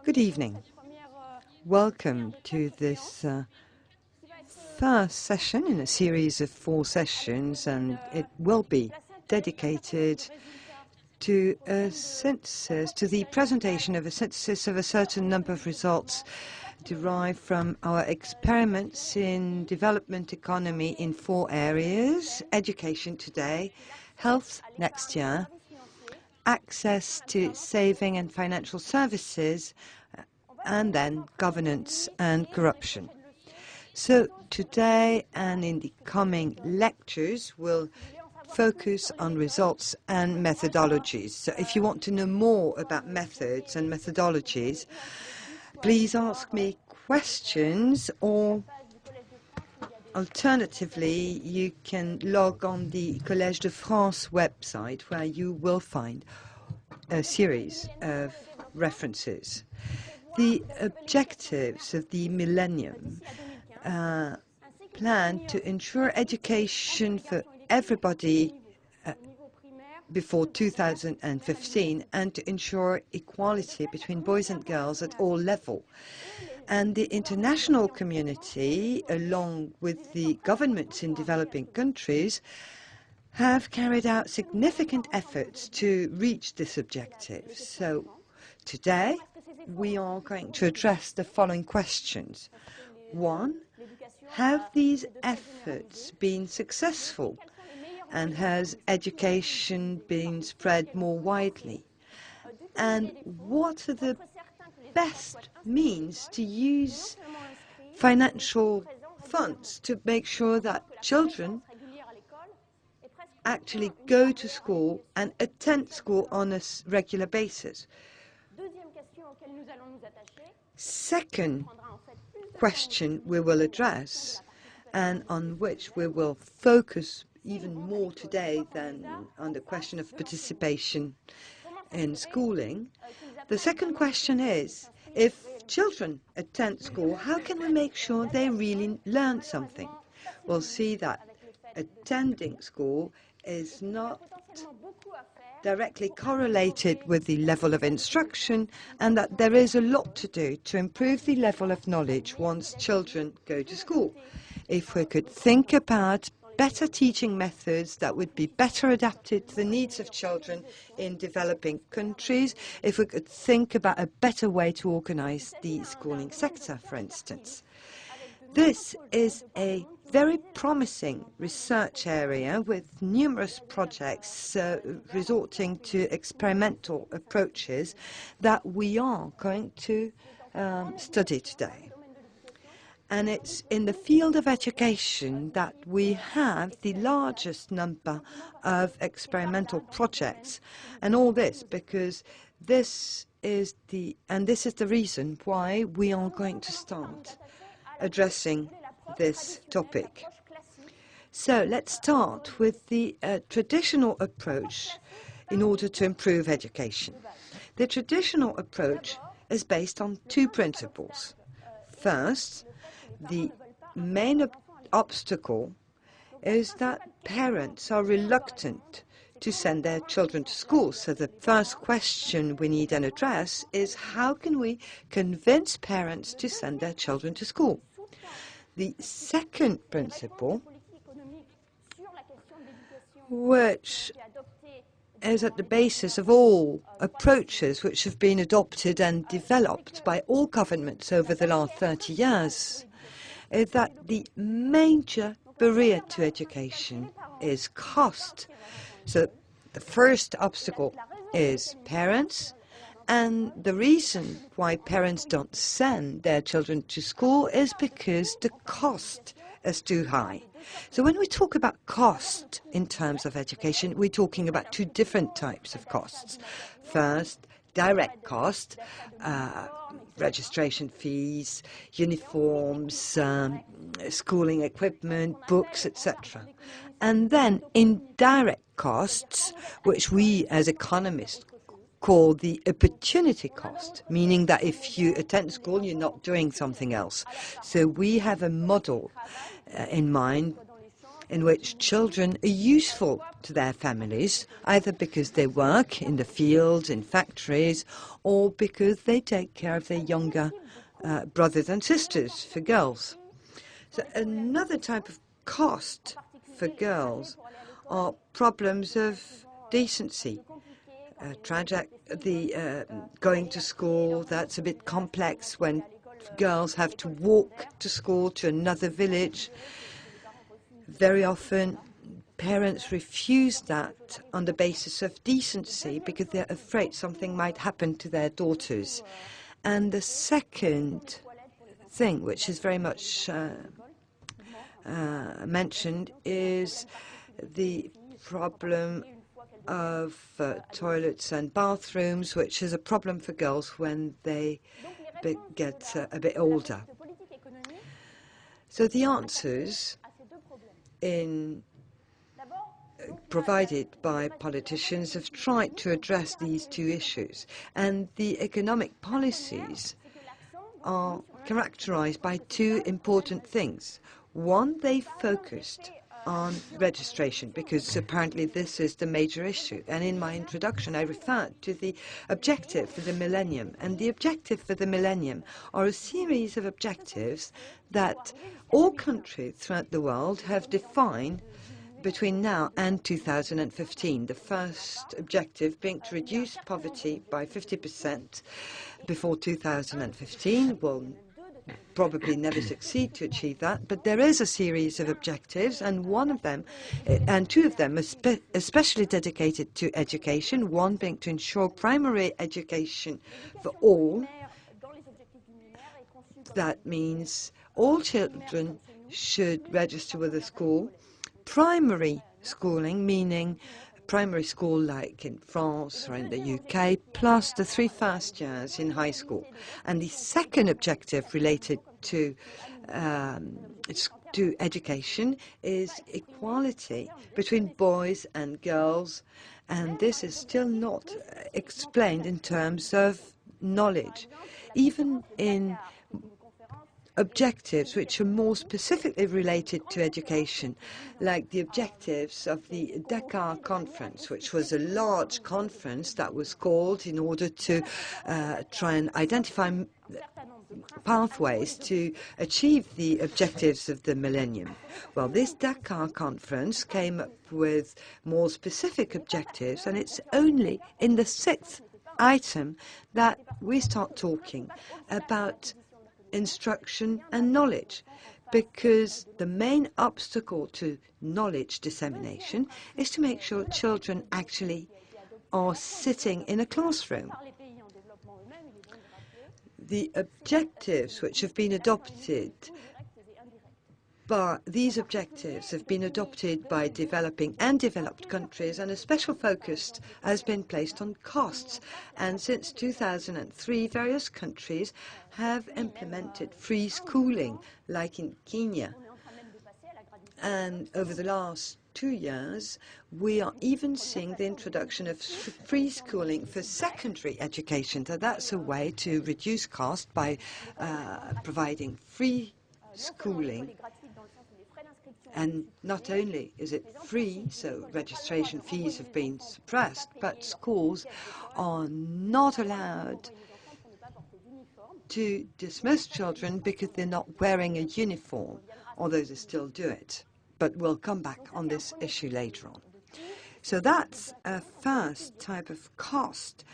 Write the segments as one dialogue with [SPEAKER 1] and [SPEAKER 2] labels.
[SPEAKER 1] Good evening. Welcome to this first session in a series of 4 sessions, and it will be dedicated to a synthesis, to the presentation of a synthesis of a certain number of results derived from our experiments in development economy in 4 areas: education today, health next year, access to saving and financial services, and then governance and corruption. So today and in the coming lectures, we'll focus on results and methodologies. So if you want to know more about methods and methodologies, please ask me questions, or alternatively, you can log on the Collège de France website, where you will find a series of references. The objectives of the millennium plan to ensure education for everybody before 2015 and to ensure equality between boys and girls at all levels. And the international community, along with the governments in developing countries, have carried out significant efforts to reach this objective. So today we are going to address the following questions. 1, have these efforts been successful? And has education been spread more widely? And what are the best means to use financial funds to make sure that children actually go to school and attend school on a regular basis? Second question we will address, and on which we will focus even more today than on the question of participation in schooling. The second question is, if children attend school, how can we make sure they really learn something? We'll see that attending school is not directly correlated with the level of instruction, and that there is a lot to do to improve the level of knowledge once children go to school. If we could think about better teaching methods that would be better adapted to the needs of children in developing countries, if we could think about a better way to organize the schooling sector, for instance. This is a very promising research area with numerous projects resorting to experimental approaches that we are going to study today. And it's in the field of education that we have the largest number of experimental projects. And all this because this is the reason why we are going to start addressing this topic. So let's start with the traditional approach in order to improve education. The traditional approach is based on 2 principles. First, the main obstacle is that parents are reluctant to send their children to school. So the first question we need to address is, how can we convince parents to send their children to school? The second principle, which is at the basis of all approaches which have been adopted and developed by all governments over the last 30 years, is that the major barrier to education is cost. So the first obstacle is parents, and the reason why parents don't send their children to school is because the cost is too high. So when we talk about cost in terms of education, we're talking about 2 different types of costs. First, direct cost, registration fees, uniforms, schooling equipment, books, etc. And then indirect costs, which we as economists call the opportunity cost, meaning that if you attend school, you're not doing something else. So we have a model in mind in which children are useful to their families, either because they work in the fields, in factories, or because they take care of their younger brothers and sisters, for girls. So another type of cost for girls are problems of decency. Going to school, that's a bit complex when girls have to walk to school to another village. Very often, parents refuse that on the basis of decency because they're afraid something might happen to their daughters. And the second thing, which is very much mentioned, is the problem of toilets and bathrooms, which is a problem for girls when they get a bit older. So the answers provided by politicians have tried to address these two issues, and the economic policies are characterized by two important things. One, they focused on registration, because apparently this is the major issue. And in my introduction, I referred to the objective for the millennium. And the objective for the millennium are a series of objectives that all countries throughout the world have defined between now and 2015. The first objective being to reduce poverty by 50% before 2015. We'll probably never succeed to achieve that, but there is a series of objectives, and one of them, and two of them, especially dedicated to education, one being to ensure primary education for all. That means all children should register with a school. Primary schooling, meaning primary school like in France or in the UK, plus the 3 first years in high school. And the second objective related to education is equality between boys and girls, and this is still not explained in terms of knowledge. Even in objectives which are more specifically related to education, like the objectives of the Dakar conference, which was a large conference that was called in order to try and identify pathways to achieve the objectives of the millennium. Well, this Dakar conference came up with more specific objectives, and it's only in the 6th item that we start talking about instruction and knowledge, because the main obstacle to knowledge dissemination is to make sure children actually are sitting in a classroom. The objectives which have been adopted, these objectives have been adopted by developing and developed countries, and a special focus has been placed on costs. And since 2003, various countries have implemented free schooling, like in Kenya. And over the last 2 years, we are even seeing the introduction of free schooling for secondary education. So that's a way to reduce cost by providing free schooling. And not only is it free, so registration fees have been suppressed, but schools are not allowed to dismiss children because they're not wearing a uniform, although they still do it. But we'll come back on this issue later on. So that's a first type of cost,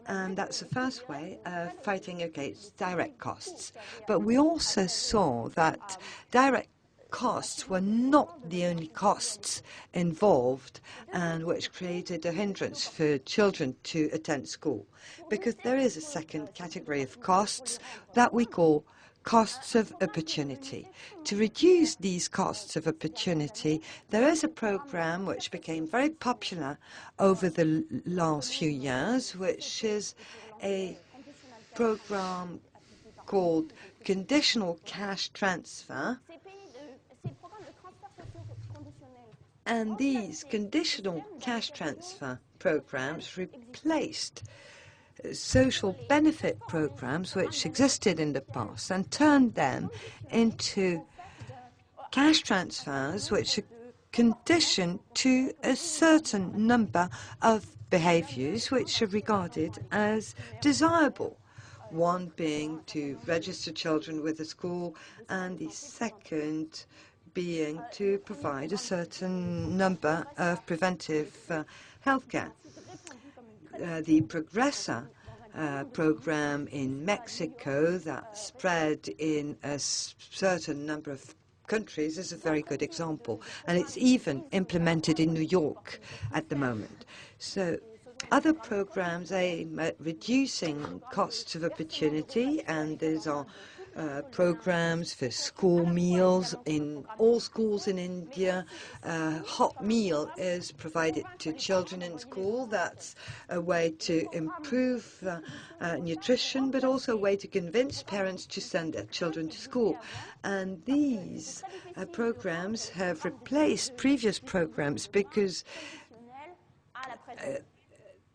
[SPEAKER 1] and that's the first way of fighting against direct costs. But we also saw that direct costs were not the only costs involved, and which created a hindrance for children to attend school, because there is a second category of costs that we call costs of opportunity. To reduce these costs of opportunity, there is a program which became very popular over the last few years, which is a program called Conditional Cash Transfer. And these conditional cash transfer programs replaced social benefit programs which existed in the past and turned them into cash transfers which are conditioned to a certain number of behaviors which are regarded as desirable. One being to register children with the school, and the second being to provide a certain number of preventive healthcare. The Progressa program in Mexico that spread in a certain number of countries is a very good example, and it's even implemented in New York at the moment. So other programs aim at reducing costs of opportunity, and these are programs for school meals in all schools in India. Hot meal is provided to children in school. That's a way to improve nutrition, but also a way to convince parents to send their children to school. And these programs have replaced previous programs because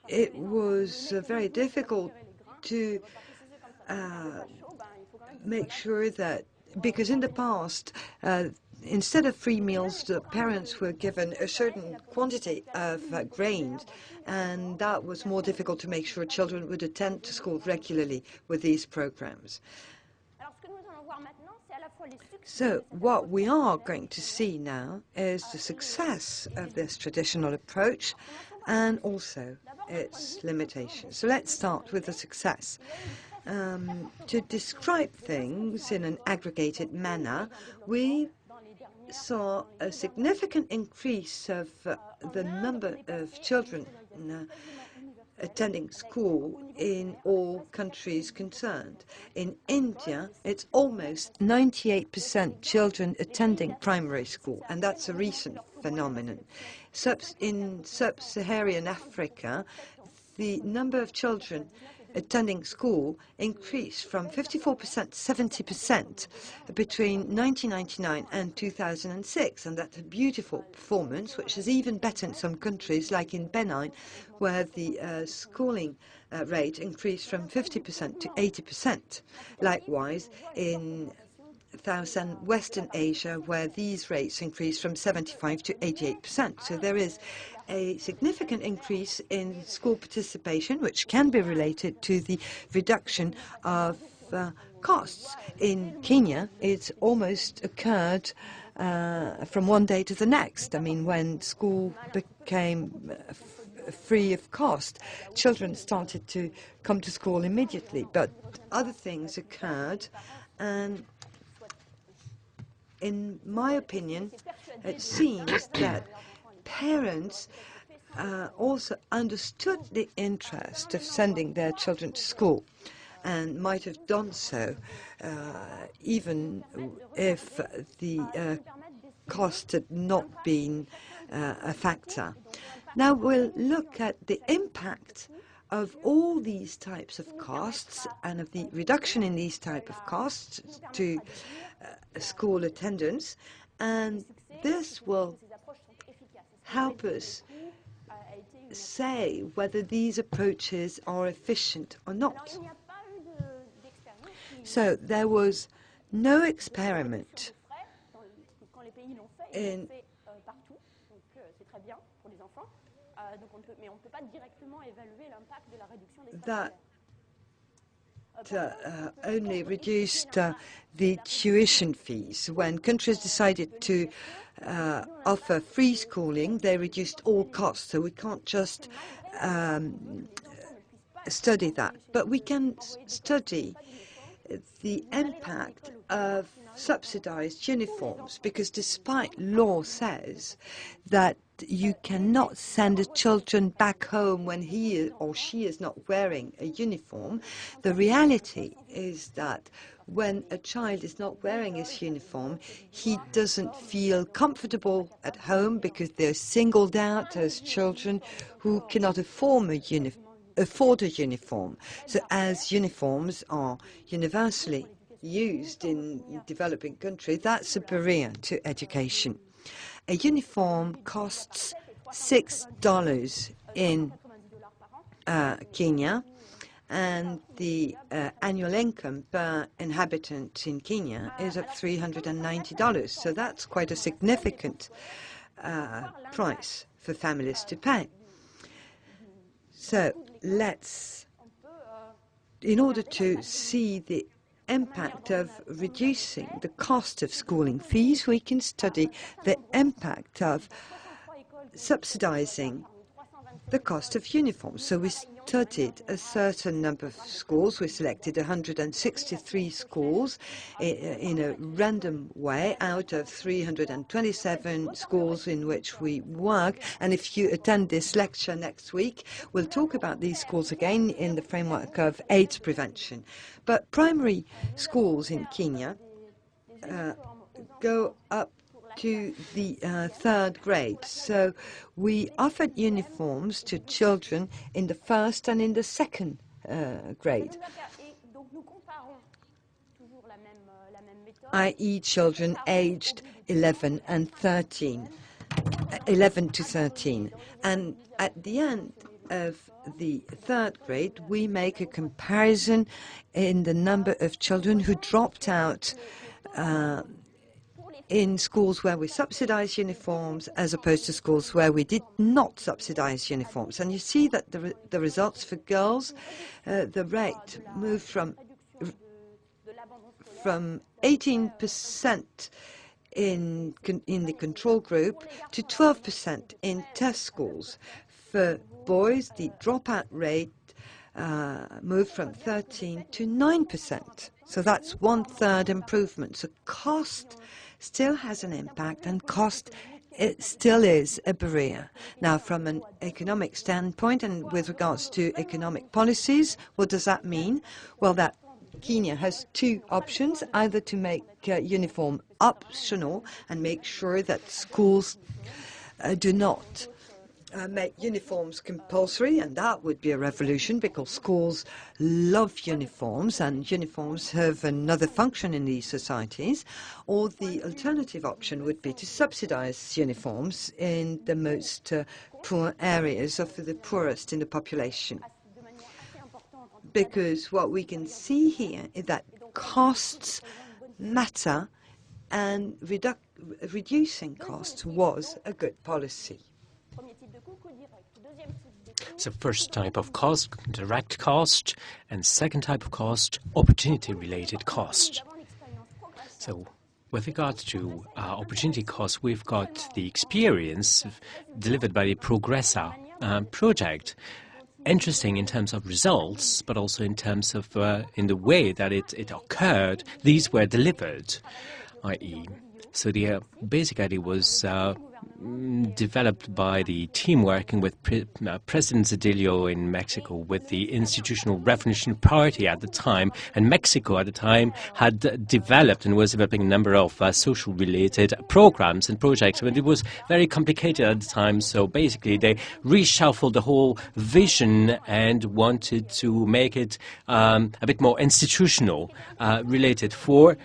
[SPEAKER 1] it was very difficult to make sure that, because in the past, instead of free meals, the parents were given a certain quantity of grains, and that was more difficult to make sure children would attend to school regularly with these programs. So what we are going to see now is the success of this traditional approach and also its limitations. So let's start with the success. To describe things in an aggregated manner, we saw a significant increase of the number of children attending school in all countries concerned. In India, it's almost 98% children attending primary school, and that's a recent phenomenon. In sub-Saharan Africa, the number of children attending school increased from 54% to 70% between 1999 and 2006, and that's a beautiful performance, which is even better in some countries, like in Benin, where the schooling rate increased from 50% to 80%. Likewise, in South and Western Asia, where these rates increased from 75% to 88%. So there is a significant increase in school participation, which can be related to the reduction of costs. In Kenya, it's almost occurred from one day to the next. I mean, when school became free of cost, children started to come to school immediately. But other things occurred, and in my opinion, it seems that parents also understood the interest of sending their children to school and might have done so even if the cost had not been a factor. Now we'll look at the impact of all these types of costs and of the reduction in these type of costs to school attendance, and this will help us say whether these approaches are efficient or not. So there was no experiment in that only reduced the tuition fees. When countries decided to offer free schooling, they reduced all costs. So we can't just study that. But we can study the impact of subsidized uniforms, because despite law says that you cannot send the children back home when he or she is not wearing a uniform, the reality is that when a child is not wearing his uniform, he doesn't feel comfortable at home because they're singled out as children who cannot afford a uniform. So as uniforms are universally used in developing countries, that's a barrier to education. A uniform costs $6 in Kenya, and the annual income per inhabitant in Kenya is at $390. So that's quite a significant price for families to pay. So in order to see the impact of reducing the cost of schooling fees, we can study the impact of subsidizing the cost of uniforms. So we studied a certain number of schools. We selected 163 schools in a random way out of 327 schools in which we work. And if you attend this lecture next week, we'll talk about these schools again in the framework of AIDS prevention. But primary schools in Kenya go up to the third grade. So we offered uniforms to children in the first and in the second grade, i.e. children aged 11 to 13. And at the end of the third grade, we make a comparison in the number of children who dropped out in schools where we subsidize uniforms as opposed to schools where we did not subsidize uniforms. And you see that the results for girls, the rate moved from 18% in the control group to 12% in test schools. For boys, the dropout rate moved from 13 to 9%. So that's 1/3 improvement. So cost still has an impact, and cost it still is a barrier. Now, from an economic standpoint and with regards to economic policies, what does that mean? Well, that Kenya has two options, either to make uniform optional and make sure that schools do not make uniforms compulsory, and that would be a revolution because schools love uniforms and uniforms have another function in these societies. Or the alternative option would be to subsidize uniforms in the most poor areas or for the poorest in the population. Because what we can see here is that costs matter, and reducing costs was a good policy.
[SPEAKER 2] So first type of cost, direct cost, and second type of cost, opportunity-related cost. So with regard to opportunity cost, we've got the experience delivered by the Progressa project. Interesting in terms of results, but also in terms of in the way that it occurred. These were delivered, i.e. So the basic idea was developed by the team working with President Zedillo in Mexico with the Institutional Revolution Party at the time. And Mexico at the time had developed and was developing a number of social-related programs and projects. But it was very complicated at the time. So basically they reshuffled the whole vision and wanted to make it a bit more institutional related for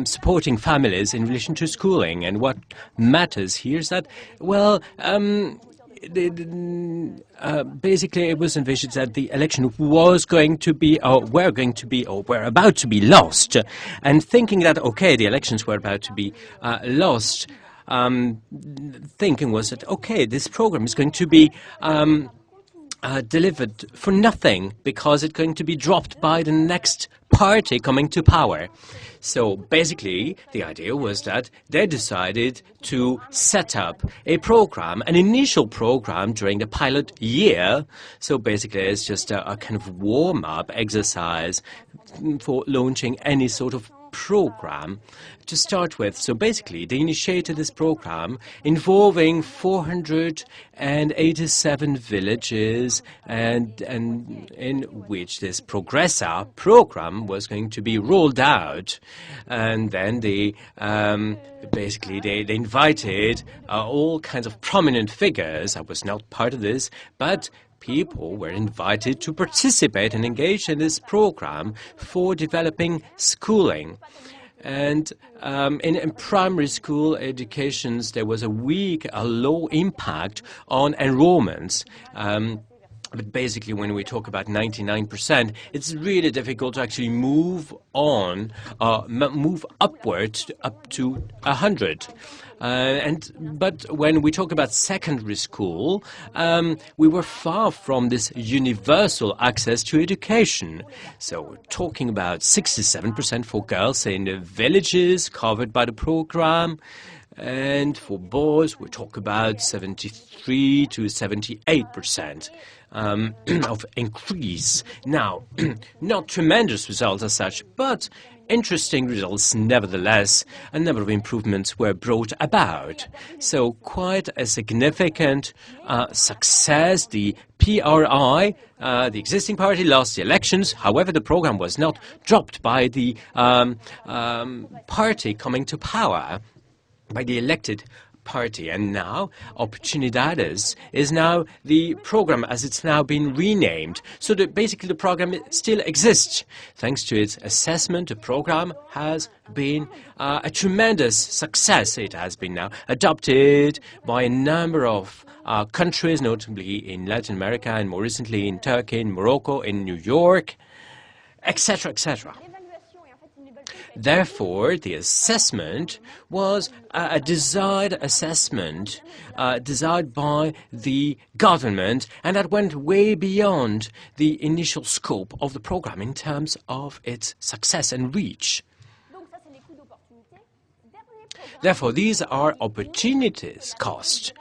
[SPEAKER 2] supporting families in relation to schooling. And what matters here is that, well, basically it was envisioned that the election was going to be, or were about to be lost. And thinking that, okay, the elections were about to be lost, thinking was that, okay, this program is going to be delivered for nothing because it's going to be dropped by the next party coming to power. So basically, the idea was that they decided to set up a program, an initial program during the pilot year. So basically, it's just a kind of warm-up exercise for launching any sort of program to start with. So basically, they initiated this program involving 487 villages, and in which this Progressa program was going to be rolled out. And then they basically they invited all kinds of prominent figures. I was not part of this, but people were invited to participate and engage in this program for developing schooling. And in primary school educations, there was a low impact on enrollments. But basically, when we talk about 99%, it's really difficult to actually move on, move upward up to 100. But when we talk about secondary school, we were far from this universal access to education. So we're talking about 67% for girls in the villages covered by the program. And for boys, we talk about 73 to 78% of increase. Now, not tremendous results as such, but interesting results nevertheless. A number of improvements were brought about. So quite a significant success. The PRI, the existing party, lost the elections. However, the program was not dropped by the party coming to power, by the elected party. And now Oportunidades is now the program as it's now been renamed. So that basically the program still exists. Thanks to its assessment, the program has been a tremendous success. It has been now adopted by a number of countries, notably in Latin America and more recently in Turkey, in Morocco, in New York, etc., etc. Therefore, the assessment was a desired assessment, desired by the government, and that went way beyond the initial scope of the program in terms of its success and reach. Therefore, these are opportunities, cost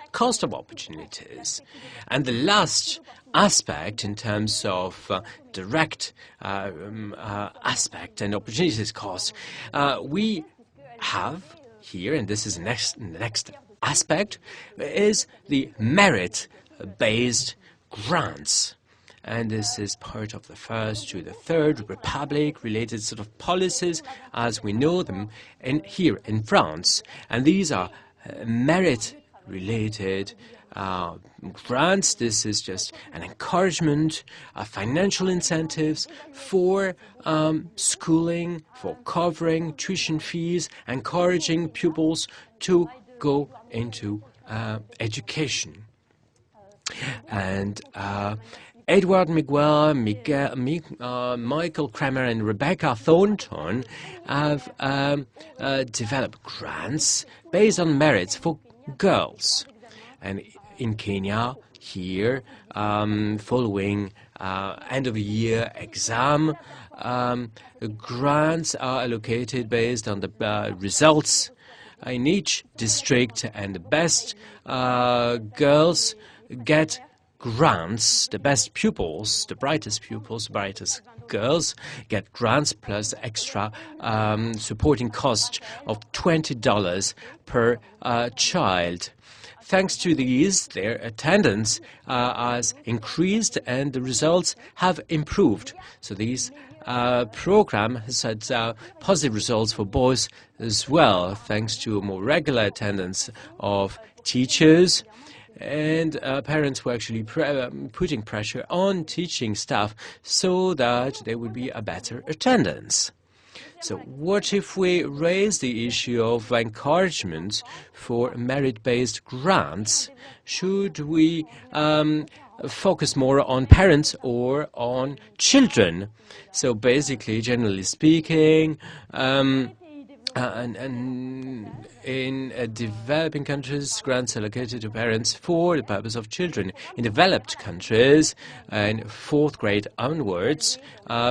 [SPEAKER 2] of opportunities. And the last aspect in terms of direct aspect and opportunities cost, we have here, and this is the next aspect, is the merit-based grants. And this is part of the First to the Third Republic related sort of policies as we know them here in France. And these are merit-related grants. This is just an encouragement, financial incentives for schooling, for covering tuition fees, encouraging pupils to go into education. And Edward Miguel, Michael Kramer and Rebecca Thornton have developed grants based on merits for girls. And in Kenya, here, following end-of-year exam, grants are allocated based on the results in each district, and the best girls get grants. The best pupils, the brightest girls get grants plus extra supporting cost of $20 per child. Thanks to these, their attendance has increased and the results have improved. So these program has had positive results for boys as well, thanks to a more regular attendance of teachers. And parents were actually putting pressure on teaching staff so that there would be a better attendance. So what if we raise the issue of encouragement for merit-based grants? Should we focus more on parents or on children? So basically, generally speaking, and in developing countries, grants are allocated to parents for the purpose of children. In developed countries, in fourth grade onwards,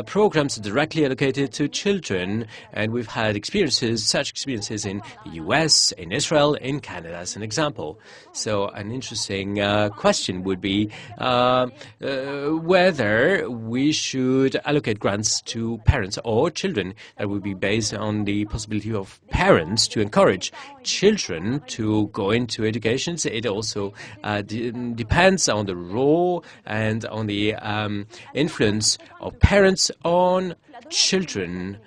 [SPEAKER 2] programs are directly allocated to children, and we've had such experiences in the US, in Israel, in Canada, as an example. So an interesting question would be whether we should allocate grants to parents or children. That would be based on the possibility of parents to encourage children to go into education. It also depends on the role and on the influence of parents on children.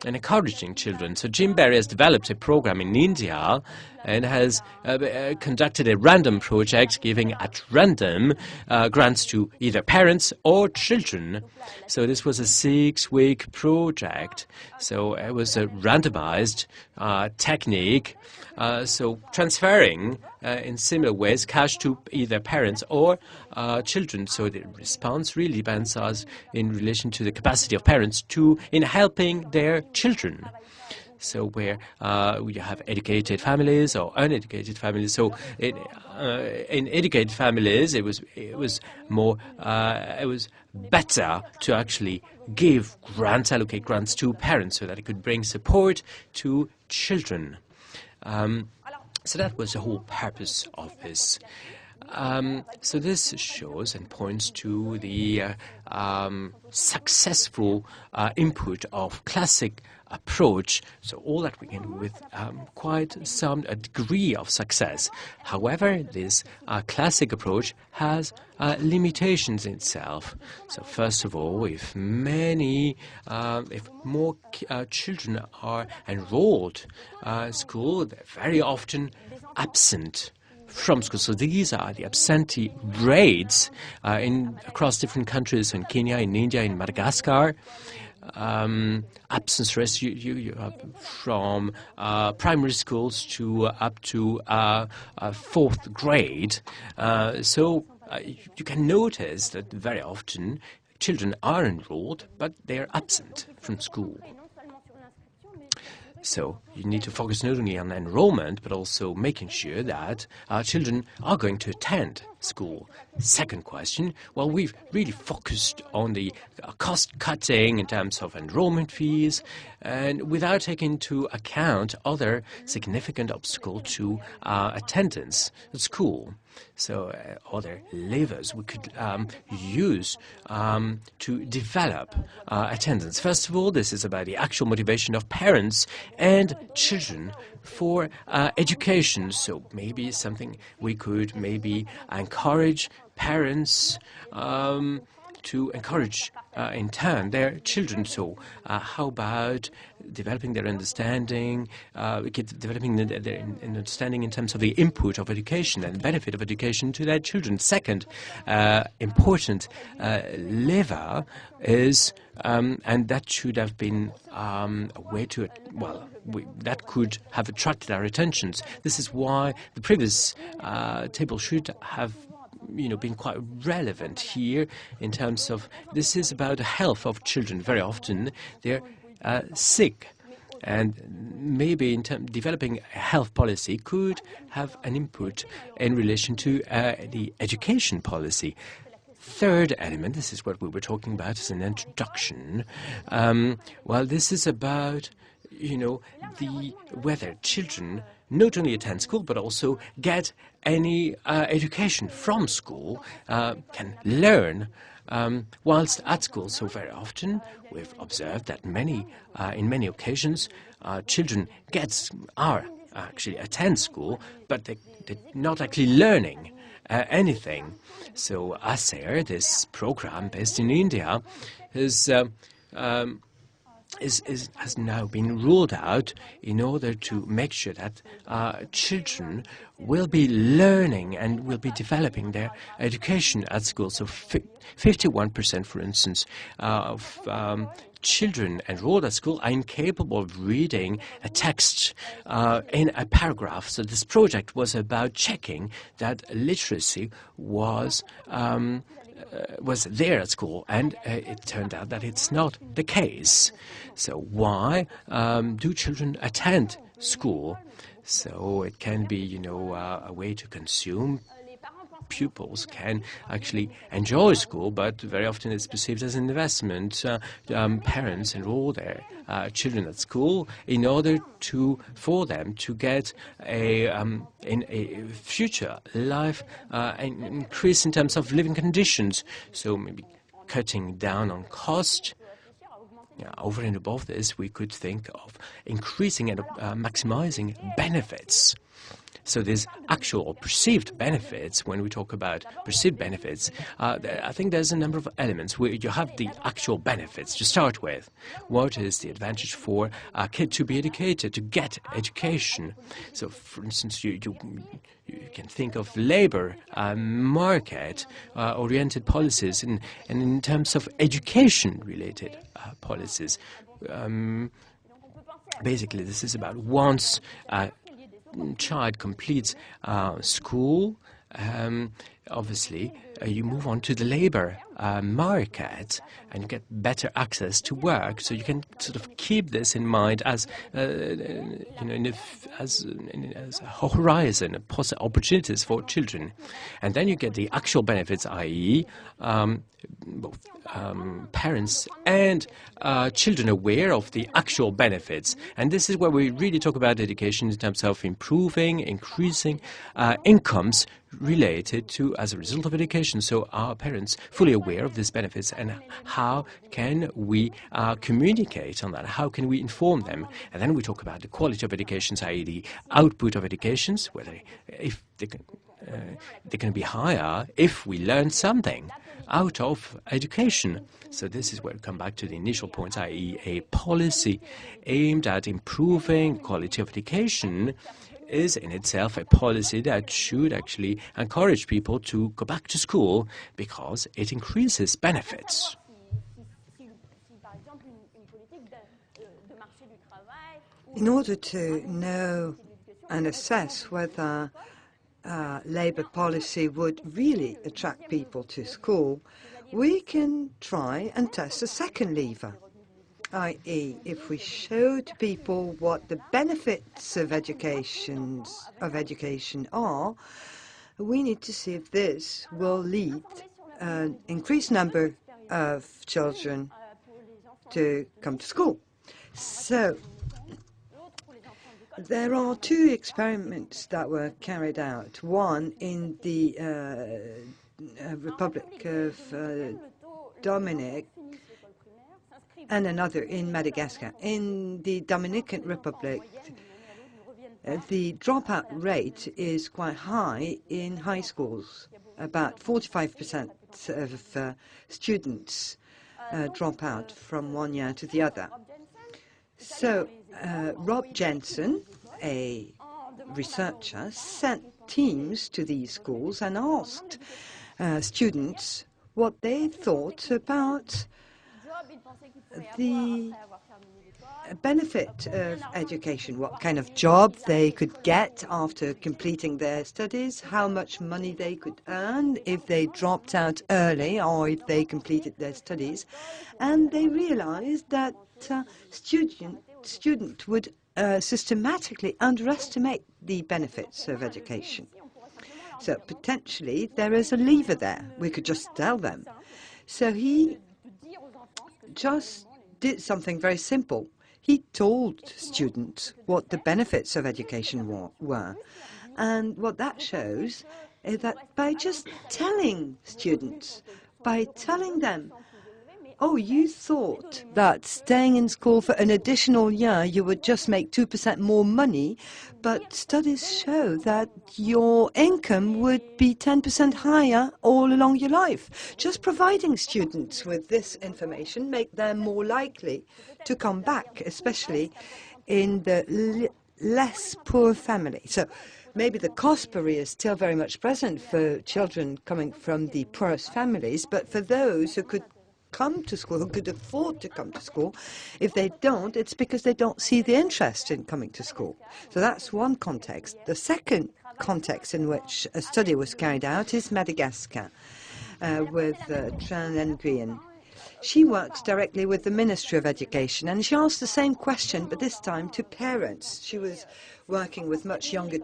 [SPEAKER 2] and encouraging children. So Jim Barry has developed a program in India and has conducted a random project giving at random grants to either parents or children. So this was a 6-week project. So it was a randomized technique. So transferring in similar ways cash to either parents or children. So the response really depends in relation to the capacity of parents in helping their children. So where you have educated families or uneducated families. So in educated families, it was better to actually allocate grants to parents so that it could bring support to children. So that was the whole purpose of this. So this shows and points to the successful input of classic approach. So all that we can do with quite a degree of success. However, this classic approach has limitations in itself. So first of all, if more children are enrolled in school, they're very often absent from school. So these are the absentee rates across different countries, in Kenya, in India, in Madagascar. Absence rates you have from primary schools to up to 4th grade. So you can notice that very often children are enrolled, but they are absent from school. So you need to focus not only on enrollment, but also making sure that children are going to attend school. Second question, well, we've really focused on the cost cutting in terms of enrollment fees, and without taking into account other significant obstacles to attendance at school. So other levers we could use to develop attendance. First of all, this is about the actual motivation of parents and children for education. So maybe something we could encourage parents to encourage in turn their children. So how about developing their understanding, developing their understanding in terms of the input of education and the benefit of education to their children. Second important lever is, and that should have been a way to, that could have attracted our attentions. This is why the previous table should have been quite relevant here in terms of this is about the health of children. Very often they're sick, and maybe developing a health policy could have an input in relation to the education policy. Third element, this is what we were talking about as an introduction. This is about whether children not only attend school but also get any education from school, can learn whilst at school. So very often we've observed that in many occasions children actually attend school, but they're not actually learning anything. So Esther, this program based in India, has now been ruled out in order to make sure that children will be learning and will be developing their education at school. So 51%, for instance, of children enrolled at school are incapable of reading a text in a paragraph. So this project was about checking that literacy was there at school, and it turned out that it's not the case. So why do children attend school? So it can be, a way to consume. Pupils can actually enjoy school, but very often it's perceived as an investment. Parents enroll their children at school in order for them to get in a future life an increase in terms of living conditions. So maybe cutting down on cost. Over and above this, we could think of increasing and maximizing benefits. So there's actual or perceived benefits. When we talk about perceived benefits, I think there's a number of elements where you have the actual benefits to start with. What is the advantage for a kid to be educated, to get education? So, for instance, you can think of labor market-oriented policies and in terms of education-related policies. Basically, this is about once a child completes school, obviously, you move on to the labor market and you get better access to work. So you can sort of keep this in mind as as a horizon, opportunities for children, and then you get the actual benefits, i.e., both parents and children aware of the actual benefits. And this is where we really talk about education in terms of increasing incomes related to as a result of education. So are parents fully aware of these benefits, and how can we communicate on that? How can we inform them? And then we talk about the quality of educations, i.e. the output of educations, whether if they can be higher if we learn something out of education. So this is where we come back to the initial points, i.e. a policy aimed at improving quality of education is in itself a policy that should actually encourage people to go back to school because it increases benefits.
[SPEAKER 1] In order to know and assess whether Labour policy would really attract people to school, we can try and test a second lever, i.e. if we show to people what the benefits of education are, we need to see if this will lead an increased number of children to come to school. So there are two experiments that were carried out, one in the Republic of Dominic and another in Madagascar. In the Dominican Republic, the dropout rate is quite high in high schools. About 45% of students drop out from one year to the other. So Rob Jensen, a researcher, sent teams to these schools and asked students what they thought about the benefit of education, what kind of job they could get after completing their studies, how much money they could earn if they dropped out early or if they completed their studies. And they realized that student would systematically underestimate the benefits of education. So potentially there is a lever there. We could just tell them. So he just did something very simple. He told students what the benefits of education were. And what that shows is that by just telling students, by telling them, oh, you thought that staying in school for an additional year you would just make 2% more money, but studies show that your income would be 10% higher all along your life. Just providing students with this information make them more likely to come back, especially in the less poor family. So maybe the cost barrier is still very much present for children coming from the poorest families, but for those who could come to school, who could afford to come to school, if they don't, it's because they don't see the interest in coming to school. So that's one context. The second context in which a study was carried out is Madagascar with Tran Nguyen. She works directly with the Ministry of Education, and she asked the same question, but this time to parents. She was working with much younger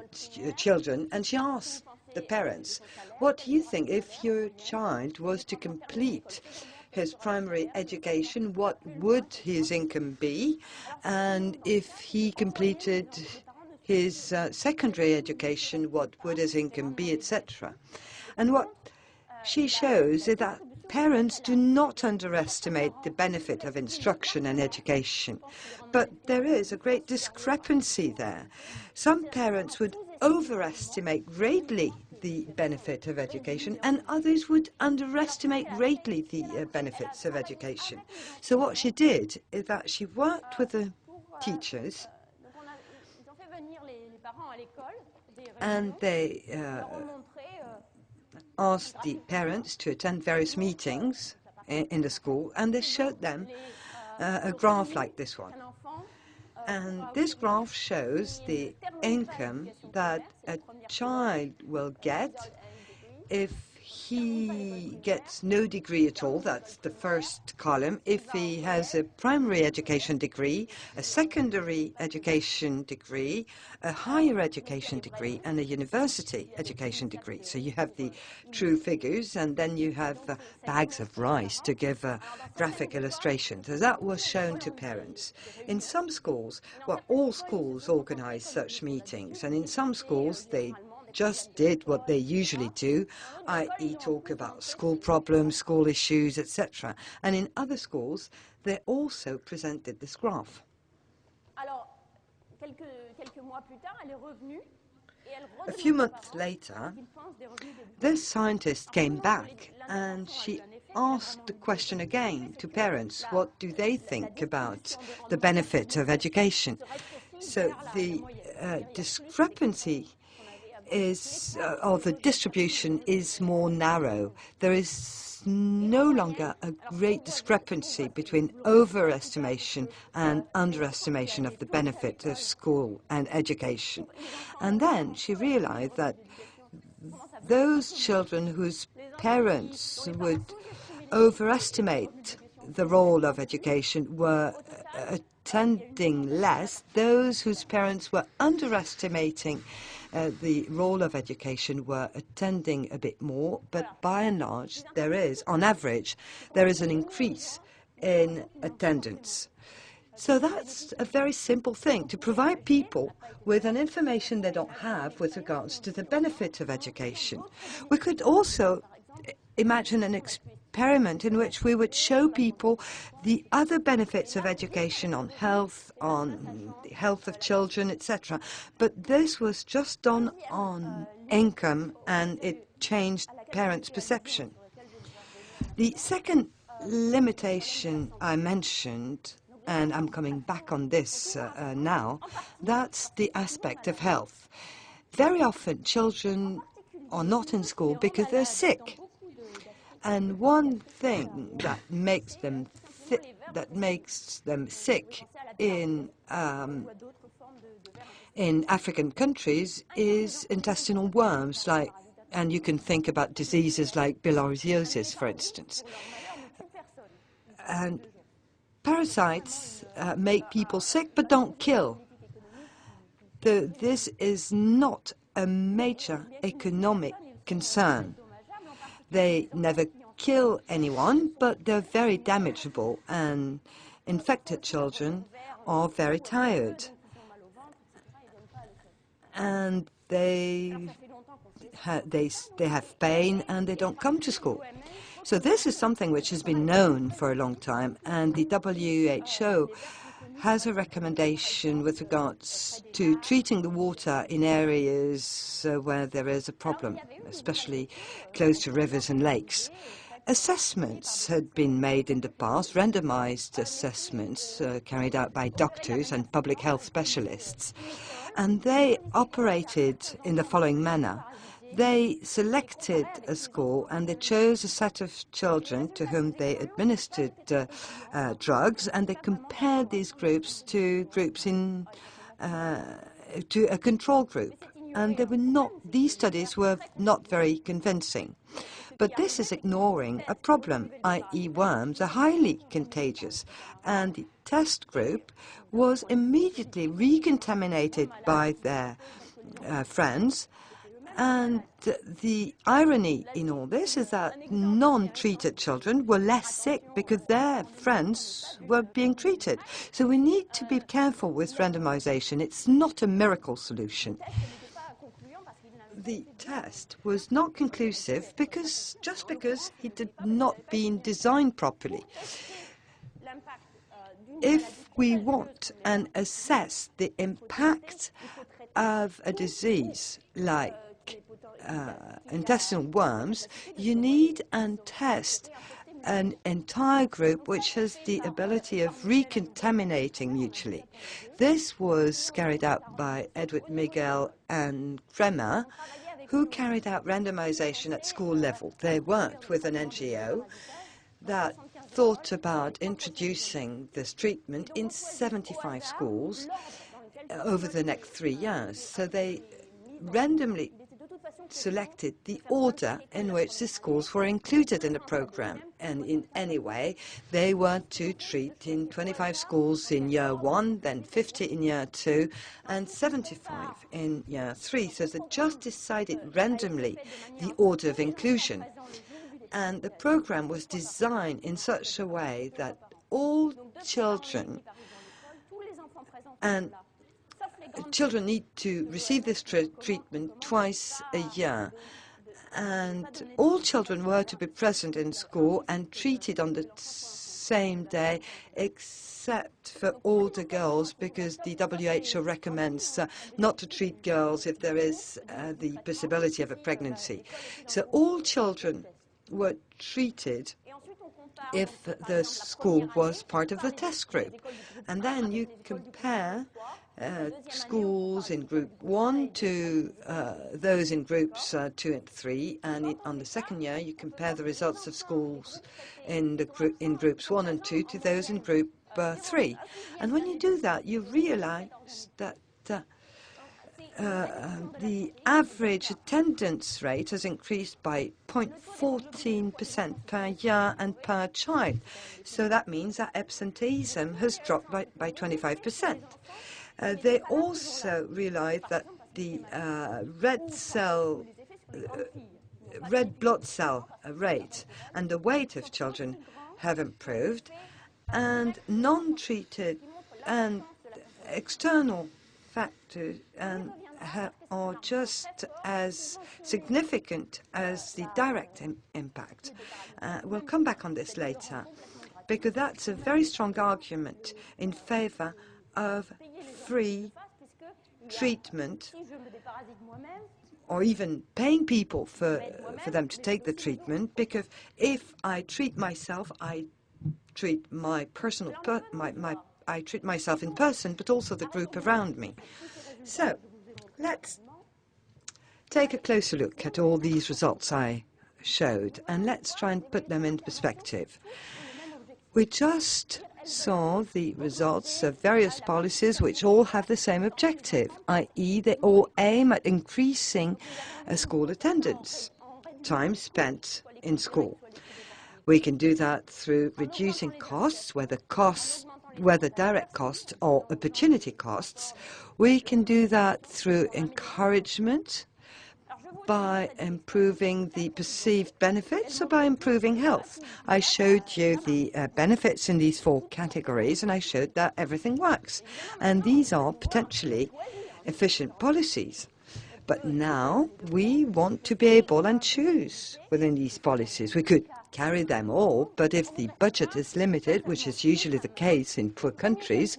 [SPEAKER 1] children, and she asked the parents, what do you think if your child was to complete his primary education, what would his income be? And if he completed his secondary education, what would his income be, etc.? And what she shows is that parents do not underestimate the benefit of instruction and education, but there is a great discrepancy there. Some parents would overestimate greatly the benefit of education, and others would underestimate greatly the benefits of education. So what she did is that she worked with the teachers, and they asked the parents to attend various meetings in the school, and they showed them a graph like this one. And this graph shows the income that a child will get if he gets no degree at all. That's the first column. If he has a primary education degree, a secondary education degree, a higher education degree, and a university education degree. So you have the true figures, and then you have bags of rice to give a graphic illustration. So that was shown to parents. In some schools, well, all schools organize such meetings, and in some schools they just did what they usually do, i.e. talk about school problems, school issues, etc. And in other schools, they also presented this graph. A few months later, this scientist came back and she asked the question again to parents. What do they think about the benefit of education? So the discrepancy is, or the distribution is more narrow. There is no longer a great discrepancy between overestimation and underestimation of the benefit of school and education. And then she realized that those children whose parents would overestimate the role of education were attending less. Those whose parents were underestimating the role of education were attending a bit more, but by and large, on average, there is an increase in attendance. So that's a very simple thing, to provide people with an information they don't have with regards to the benefit of education. We could also imagine an experiment in which we would show people the other benefits of education on the health of children, etc. But this was just done on income, and it changed parents' perception. The second limitation I mentioned, and I'm coming back on this now, that's the aspect of health. Very often children are not in school because they're sick. And one thing that makes them sick in African countries is intestinal worms, and you can think about diseases like bilharziosis, for instance. And parasites make people sick but don't kill. This is not a major economic concern. They never kill anyone, but they're very damageable, and infected children are very tired. And they have pain, and they don't come to school. So this is something which has been known for a long time, and the WHO has a recommendation with regards to treating the water in areas where there is a problem, especially close to rivers and lakes. Assessments had been made in the past, randomized assessments carried out by doctors and public health specialists, and they operated in the following manner. They selected a school and they chose a set of children to whom they administered drugs, and they compared these groups to groups to a control group. And these studies were not very convincing. But this is ignoring a problem, i.e. worms are highly contagious, and the test group was immediately recontaminated by their friends. And the irony in all this is that non-treated children were less sick because their friends were being treated. So we need to be careful with randomization. It's not a miracle solution. The test was not conclusive because it did not been designed properly. If we want and assess the impact of a disease like intestinal worms, you need and test an entire group which has the ability of recontaminating mutually. This was carried out by Edward Miguel and Kremer, who carried out randomization at school level. They worked with an NGO that thought about introducing this treatment in 75 schools over the next 3 years. So they randomly selected the order in which the schools were included in the program. And in any way, they were to treat in 25 schools in year 1, then 50 in year 2, and 75 in year 3. So they just decided randomly the order of inclusion. And the program was designed in such a way that all children and children need to receive this treatment twice a year. And all children were to be present in school and treated on the same day, except for older girls, because the WHO recommends not to treat girls if there is the possibility of a pregnancy. So all children were treated if the school was part of the test group. And then you compare schools in group 1 to those in groups 2 and 3, and on the second year you compare the results of schools in groups 1 and 2 to those in group 3. And when you do that, you realize that the average attendance rate has increased by 0.14% per year and per child. So that means that absenteeism has dropped by 25%. They also realized that the red blood cell rate and the weight of children have improved, and non-treated and external factors are just as significant as the direct impact. We'll come back on this later, because that's a very strong argument in favor of free treatment, or even paying people for them to take the treatment, because if I treat myself, I treat my personal I treat myself in person, but also the group around me. So let's take a closer look at all these results I showed, and let's try and put them in perspective. We just saw the results of various policies which all have the same objective, i.e. they all aim at increasing school attendance, time spent in school. We can do that through reducing costs, whether direct costs or opportunity costs. We can do that through encouragement, by improving the perceived benefits, or by improving health. I showed you the benefits in these 4 categories, and I showed that everything works. And these are potentially efficient policies. But now we want to be able and choose within these policies. We could carry them all, but if the budget is limited, which is usually the case in poor countries,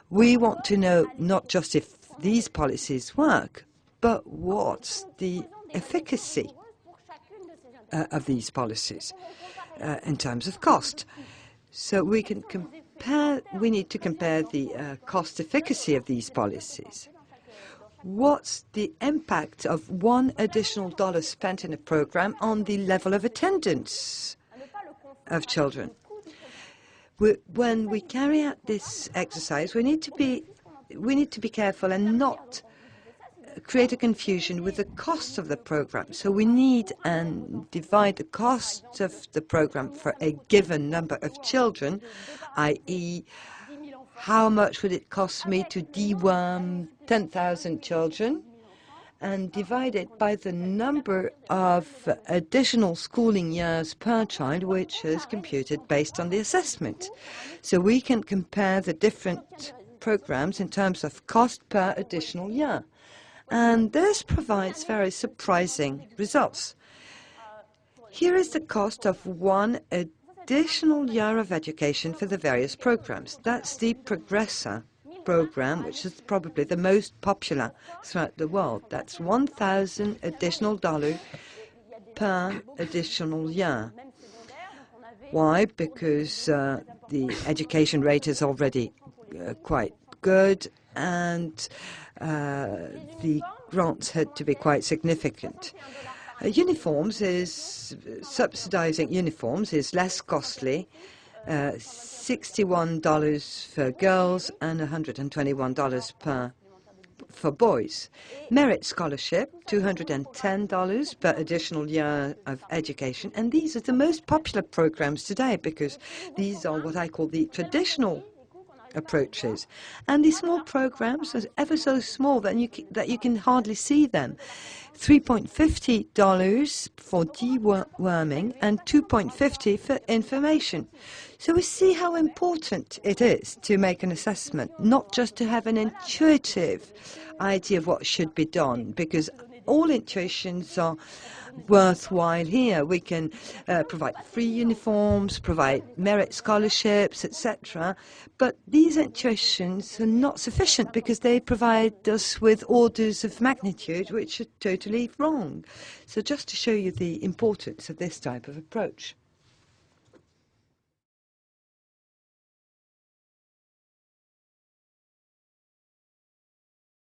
[SPEAKER 1] we want to know not just if these policies work, but what's the efficacy of these policies in terms of cost. So we need to compare the cost efficacy of these policies. What's the impact of $1 additional spent in a program on the level of attendance of children? When we carry out this exercise, we need to be careful and not create a confusion with the cost of the program. So we need and divide the cost of the program for a given number of children, i.e. how much would it cost me to deworm 10,000 children, and divide it by the number of additional schooling years per child, which is computed based on the assessment. So we can compare the different programs in terms of cost per additional year. And this provides very surprising results. Here is the cost of 1 additional year of education for the various programs. That's the progressor program, which is probably the most popular throughout the world. That's $1,000 additional per additional year. Why? Because the education rate is already quite good, and the grants had to be quite significant. Subsidizing uniforms is less costly, $61 for girls and $121 for boys. Merit scholarship, $210 per additional year of education. And these are the most popular programs today because these are what I call the traditional approaches. And these small programs are ever so small that you can hardly see them. $3.50 for deworming and $2.50 for information. So we see how important it is to make an assessment, not just to have an intuitive idea of what should be done, because all intuitions are worthwhile here. We can provide free uniforms, provide merit scholarships, etc. But these intuitions are not sufficient because they provide us with orders of magnitude which are totally wrong. So just to show you the importance of this type of approach.